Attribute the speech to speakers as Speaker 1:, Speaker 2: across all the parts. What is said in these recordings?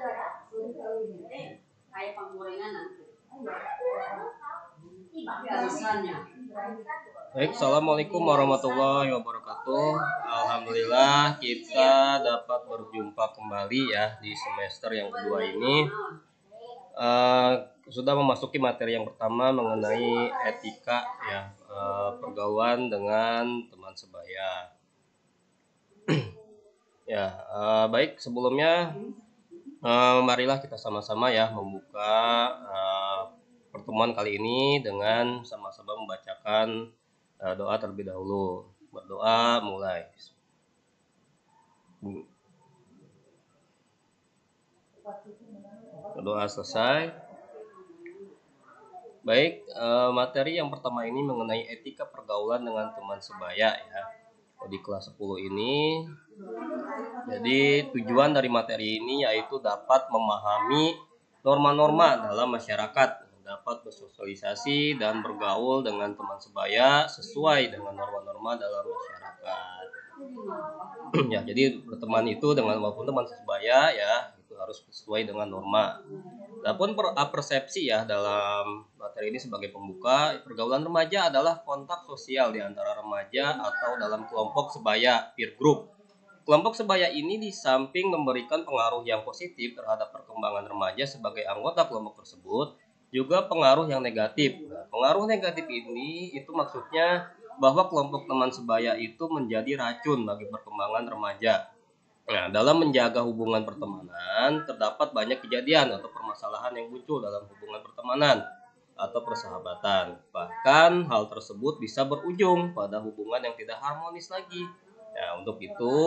Speaker 1: Baik, assalamualaikum warahmatullahi wabarakatuh. Alhamdulillah kita dapat berjumpa kembali ya di semester yang kedua ini. Sudah memasuki materi yang pertama mengenai etika ya, pergaulan dengan teman sebaya. Ya, baik sebelumnya marilah kita sama-sama ya membuka pertemuan kali ini dengan sama-sama membacakan doa terlebih dahulu. Berdoa mulai. Doa selesai. Baik, materi yang pertama ini mengenai etika pergaulan dengan teman sebaya ya. Di kelas 10 ini. Jadi tujuan dari materi ini yaitu dapat memahami norma-norma dalam masyarakat, dapat bersosialisasi dan bergaul dengan teman sebaya sesuai dengan norma-norma dalam masyarakat. Ya, jadi berteman itu dengan maupun teman sebaya ya itu harus sesuai dengan norma. Adapun persepsi ya dalam materi ini sebagai pembuka, pergaulan remaja adalah kontak sosial di antara remaja atau dalam kelompok sebaya peer group. Kelompok sebaya ini di samping memberikan pengaruh yang positif terhadap perkembangan remaja sebagai anggota kelompok tersebut, juga pengaruh yang negatif. Nah, pengaruh negatif ini itu maksudnya bahwa kelompok teman sebaya itu menjadi racun bagi perkembangan remaja. Nah, dalam menjaga hubungan pertemanan, terdapat banyak kejadian atau permasalahan yang muncul dalam hubungan pertemanan atau persahabatan. Bahkan hal tersebut bisa berujung pada hubungan yang tidak harmonis lagi. Nah, untuk itu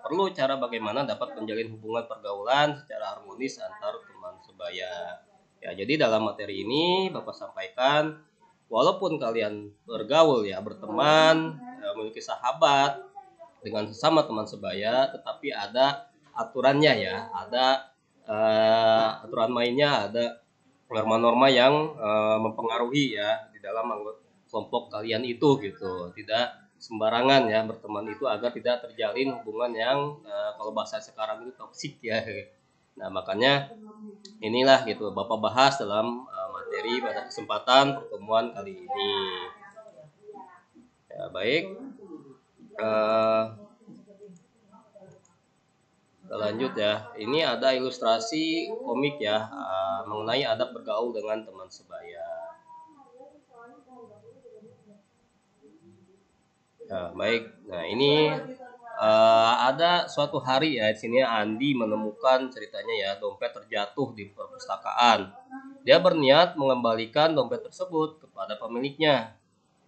Speaker 1: perlu cara bagaimana dapat menjalin hubungan pergaulan secara harmonis antar teman sebaya. Ya, jadi dalam materi ini Bapak sampaikan, walaupun kalian bergaul ya, berteman, memiliki sahabat dengan sesama teman sebaya, tetapi ada aturannya ya, ada aturan mainnya, ada norma-norma yang mempengaruhi ya di dalam kelompok kalian itu gitu. Tidak sembarangan ya berteman itu agar tidak terjalin hubungan yang kalau bahasa sekarang itu toksik ya. Nah, makanya inilah gitu Bapak bahas dalam materi pada kesempatan pertemuan kali ini. Ya, baik. Kita lanjut ya. Ini ada ilustrasi komik ya mengenai adab bergaul dengan teman sebaya. Ya, baik. Nah, ini ada suatu hari ya di sini Andi menemukan ceritanya ya dompet terjatuh di perpustakaan. Dia berniat mengembalikan dompet tersebut kepada pemiliknya.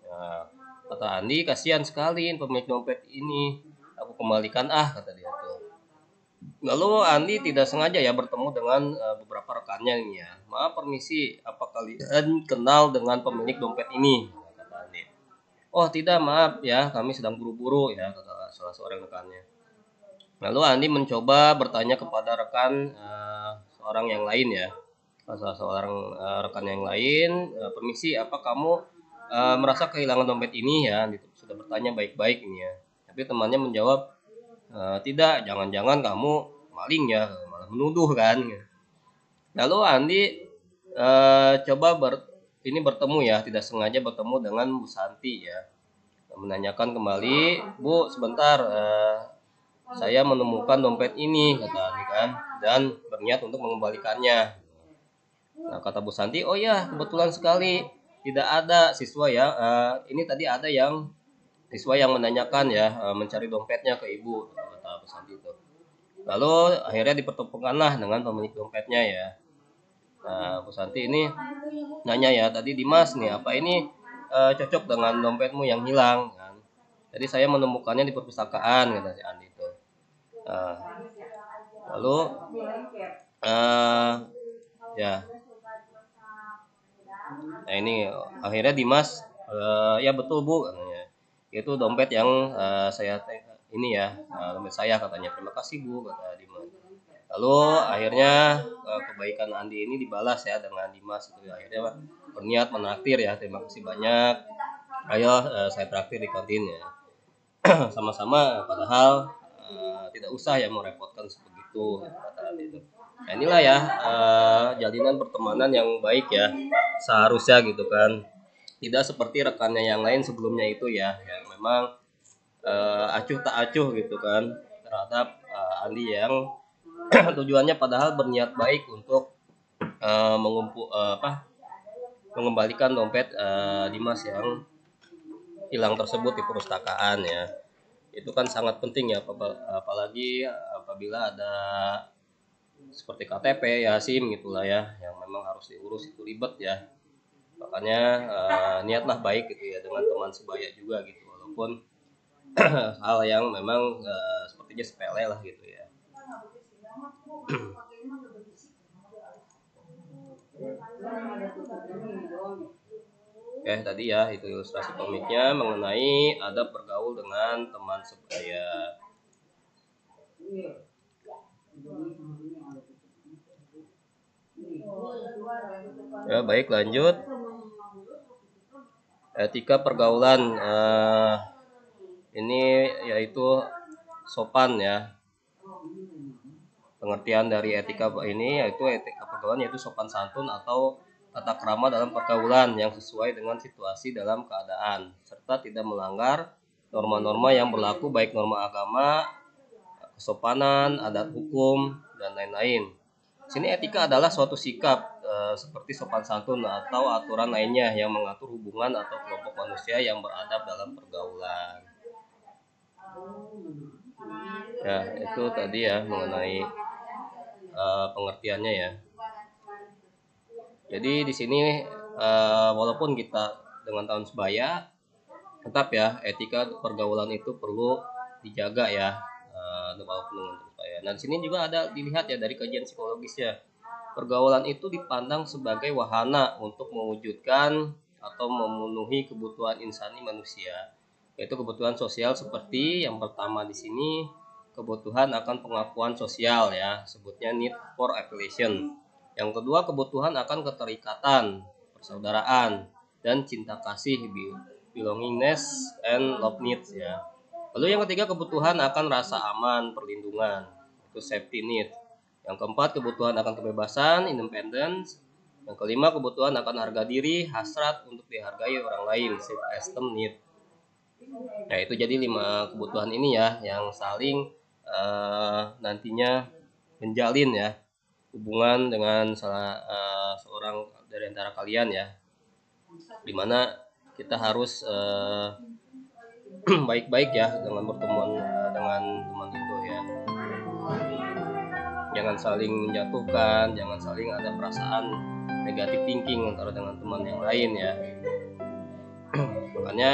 Speaker 1: Ya, kata Andi, kasihan sekali pemilik dompet ini. Aku kembalikan kata dia tuh. Lalu Andi tidak sengaja ya bertemu dengan beberapa rekannya ini ya. Maaf permisi, apa kalian kenal dengan pemilik dompet ini? Kata Andi. Oh tidak, maaf ya, kami sedang buru-buru ya, kata salah seorang rekannya. Lalu Andi mencoba bertanya kepada rekan seorang yang lain ya. Salah seorang rekan yang lain, permisi, apa kamu merasa kehilangan dompet ini ya? Sudah bertanya baik-baik ini ya. Tapi temannya menjawab, tidak, jangan-jangan kamu maling ya, malah menuduh kan. Lalu Andi coba bertemu ya, tidak sengaja bertemu dengan Bu Santi ya, menanyakan kembali, Bu sebentar, saya menemukan dompet ini, kata Andi kan, dan berniat untuk mengembalikannya. Nah, kata Bu Santi, oh ya kebetulan sekali tidak ada siswa ya, ini tadi ada yang siswa yang menanyakan ya, mencari dompetnya ke ibu, kata Bu Santi itu. Lalu akhirnya dipertemukanlah dengan pemilik dompetnya ya. Nah, Bu Santi ini nanya ya, tadi Dimas nih, apa ini cocok dengan dompetmu yang hilang kan? Jadi saya menemukannya di perpustakaan, kata si Andi itu. Lalu ya, nah ini akhirnya Dimas, ya betul Bu, katanya. Itu dompet yang saya ini ya, dompet saya katanya. Terima kasih Bu, kata Dimas. Lalu akhirnya kebaikan Andi ini dibalas ya dengan Dimas itu akhirnya berniat menraktir ya, terima kasih banyak. Ayo saya traktir di kantin ya. Sama-sama, padahal tidak usah ya merepotkan sebegitu kata Andi itu. Nah, inilah ya jalinan pertemanan yang baik ya, seharusnya gitu kan. Tidak seperti rekannya yang lain sebelumnya itu ya, yang memang acuh tak acuh gitu kan terhadap Andi yang tujuannya padahal berniat baik untuk mengembalikan dompet Dimas yang hilang tersebut di perpustakaan ya. Itu kan sangat penting ya, apalagi apabila ada seperti KTP ya, SIM gitulah ya, yang memang harus diurus, itu ribet ya. Makanya niatlah baik gitu ya dengan teman sebaya juga gitu, walaupun hal yang memang sepertinya sepele lah gitu ya. Oke, tadi ya itu ilustrasi komiknya mengenai adab bergaul dengan teman sebaya. Ya, baik, lanjut. Etika pergaulan ini yaitu sopan ya. Pengertian dari etika ini yaitu etika pergaulan yaitu sopan santun atau tata krama dalam pergaulan yang sesuai dengan situasi dalam keadaan serta tidak melanggar norma-norma yang berlaku, baik norma agama, kesopanan, adat hukum, dan lain-lain. Sini etika adalah suatu sikap seperti sopan santun atau aturan lainnya yang mengatur hubungan atau kelompok manusia yang beradab dalam pergaulan. Ya, itu tadi ya mengenai pengertiannya ya. Jadi di sini walaupun kita dengan tahun sebaya, tetap ya etika pergaulan itu perlu dijaga ya, walaupun dengan tahun sebaya. Nah di sini juga ada dilihat ya dari kajian psikologisnya, pergaulan itu dipandang sebagai wahana untuk mewujudkan atau memenuhi kebutuhan insani manusia, yaitu kebutuhan sosial seperti yang pertama di sini kebutuhan akan pengakuan sosial ya, sebutnya need for affiliation. Yang kedua kebutuhan akan keterikatan, persaudaraan, dan cinta kasih, belongingness and love needs ya. Lalu yang ketiga kebutuhan akan rasa aman, perlindungan, itu safety need. Yang keempat kebutuhan akan kebebasan, independence. Yang kelima kebutuhan akan harga diri, hasrat untuk dihargai orang lain, self-esteem need. Nah itu jadi 5 kebutuhan ini ya yang saling nantinya menjalin ya hubungan dengan seorang dari antara kalian ya, dimana kita harus baik-baik ya dengan pertemuan dengan teman itu ya, jangan saling menjatuhkan, jangan saling ada perasaan negatif thinking antara dengan teman yang lain ya. Makanya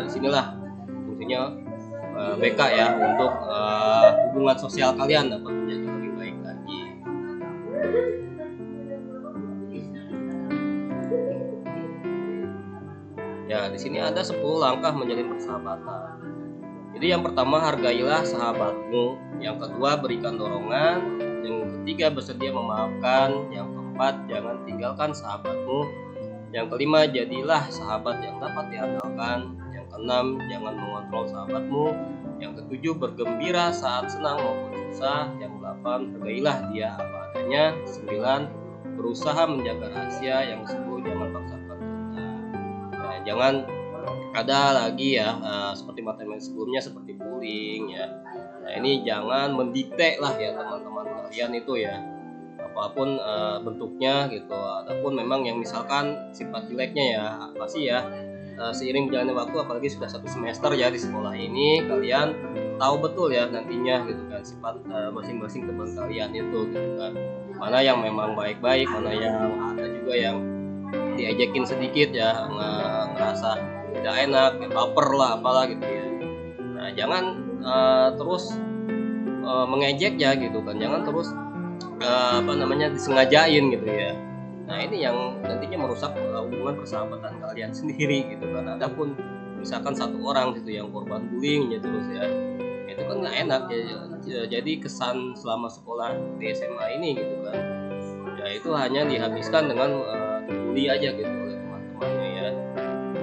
Speaker 1: disinilah fungsinya BK ya, untuk hubungan sosial kalian dapat menjadi lebih baik lagi. Ya, di sini ada 10 langkah menjalin persahabatan. Jadi yang pertama hargailah sahabatmu, yang kedua berikan dorongan, yang ketiga bersedia memaafkan, yang keempat jangan tinggalkan sahabatmu, yang kelima jadilah sahabat yang dapat diandalkan, yang keenam jangan mengontrol sahabatmu, yang ketujuh bergembira saat senang maupun susah, yang delapan hargailah dia apa adanya, 9 berusaha menjaga rahasia, yang 10 jangan paksakan cinta. Nah, jangan ada lagi ya seperti materi sebelumnya seperti bullying ya. Nah ini jangan mendikte lah ya teman-teman kalian itu ya, apapun bentuknya gitu. Adapun memang yang misalkan sifat jeleknya ya pasti ya seiring berjalannya waktu, apalagi sudah 1 semester ya di sekolah ini, kalian tahu betul ya nantinya gitu kan sifat masing-masing teman kalian itu gitu kan, mana yang memang baik-baik, mana yang ada juga yang diejekin sedikit ya, ngerasa tidak enak, baper lah apalah gitu ya. Nah jangan terus mengejek ya gitu kan, jangan terus disengajain gitu ya. Nah ini yang nantinya merusak hubungan persahabatan kalian sendiri gitu kan. Adapun misalkan satu orang gitu yang korban bullying ya terus ya, itu kan nggak enak ya. Jadi kesan selama sekolah di SMA ini gitu kan ya, itu hanya dihabiskan dengan dibully aja gitu oleh teman-temannya ya.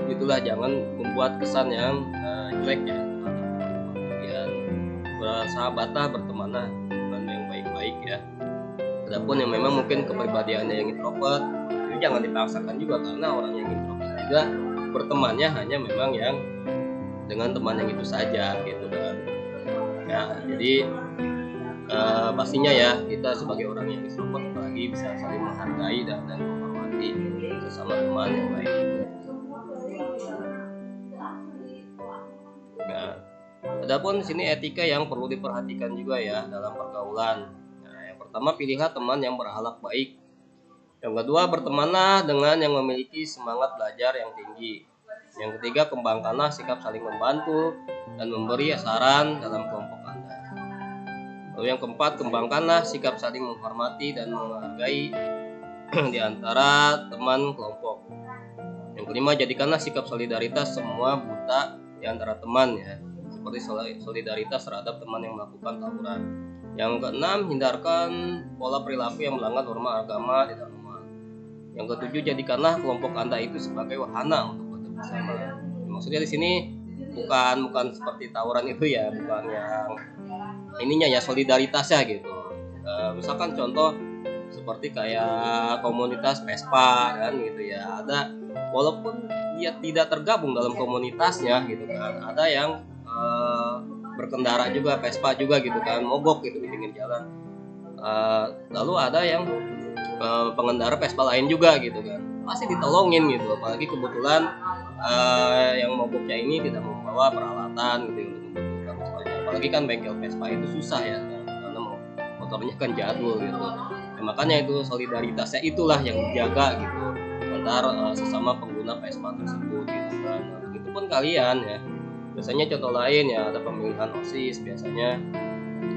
Speaker 1: Itulah, jangan membuat kesan yang jelek ya terhadap teman-teman kalian. Bersahabatlah, bertemanlah dengan yang baik-baik ya. Adapun yang memang mungkin kepribadiannya yang introvert, itu jangan dipaksakan juga, karena orang yang introvert juga bertemannya hanya memang yang dengan teman yang itu saja gitu kan. Ya, jadi pastinya ya kita sebagai orang yang introvert apalagi bisa saling menghargai dan menghormati sesama teman yang baik. Nah, adapun sini etika yang perlu diperhatikan juga ya dalam pergaulan. Nah, yang pertama, pilihlah teman yang berakhlak baik. Yang kedua, bertemanlah dengan yang memiliki semangat belajar yang tinggi. Yang ketiga, kembangkanlah sikap saling membantu dan memberi saran dalam kelompok Anda. Lalu yang keempat, kembangkanlah sikap saling menghormati dan menghargai di antara teman kelompok. Yang kelima, jadikanlah sikap solidaritas semua buta di antara teman ya, seperti solidaritas terhadap teman yang melakukan tawuran. Yang keenam, hindarkan pola perilaku yang melanggar norma agama di dalam rumah. Yang ketujuh, jadikanlah kelompok Anda itu sebagai wahana untuk belajar bersama. Maksudnya di sini bukan seperti tawuran itu ya, bukan yang ininya ya, solidaritasnya gitu. Misalkan contoh seperti kayak komunitas Vespa kan gitu ya, ada walaupun dia tidak tergabung dalam komunitasnya gitu kan, ada yang berkendara juga Vespa juga gitu kan, mogok gitu di pinggir jalan. Lalu ada yang pengendara Vespa lain juga gitu kan, pasti ditolongin gitu, apalagi kebetulan yang mogoknya ini tidak membawa peralatan gitu untuk membutuhkan Vespanya. Apalagi kan bengkel Vespa itu susah ya, karena motornya kan jadul gitu. Nah, makanya itu solidaritasnya itulah yang dijaga gitu antar sesama pengguna Vespa tersebut gitu kan. Nah, begitupun kalian ya. Biasanya contoh lain ya, ada pemilihan OSIS biasanya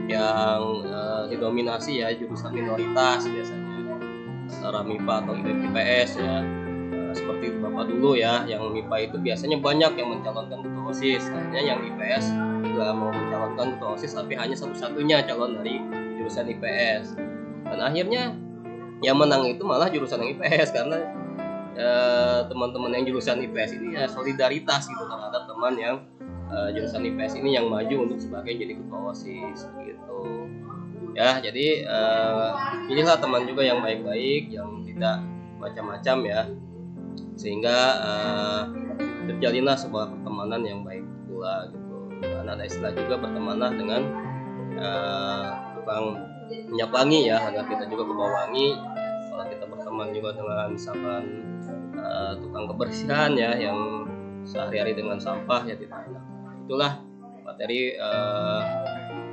Speaker 1: yang didominasi ya jurusan minoritas biasanya, antara MIPA atau IPS ya. Seperti Bapak dulu ya, yang MIPA itu biasanya banyak yang mencalonkan ketua OSIS, akhirnya yang IPS juga mau mencalonkan ketua OSIS tapi hanya satu-satunya calon dari jurusan IPS, dan akhirnya yang menang itu malah jurusan yang IPS, karena teman-teman yang jurusan IPS ini ya solidaritas gitu terhadap teman yang jurusan IPS ini yang maju untuk sebagai jadi ketua OSIS gitu ya. Jadi pilihlah teman juga yang baik-baik, yang tidak macam-macam ya, sehingga terjalinlah sebuah pertemanan yang baik pula gitu. Karena ada istilah juga, bertemanlah dengan tukang minyak wangi ya, agar kita juga kebawa wangi. Kalau kita berteman juga dengan misalkan tukang kebersihan ya, yang sehari-hari dengan sampah ya tidak enak. Itulah materi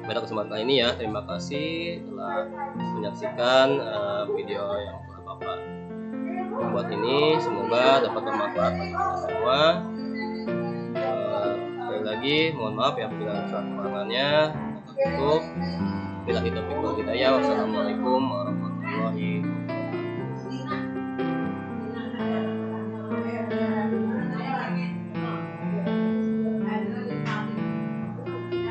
Speaker 1: pada kesempatan kali ini ya. Terima kasih telah menyaksikan video yang telah Bapak buat ini, semoga dapat bermanfaat bagi kita semua. Sekali lagi mohon maaf ya bila ada kekurangannya. Tutup. Bila kita pikir kita ya, wassalamualaikum warahmatullahi wabarakatuh.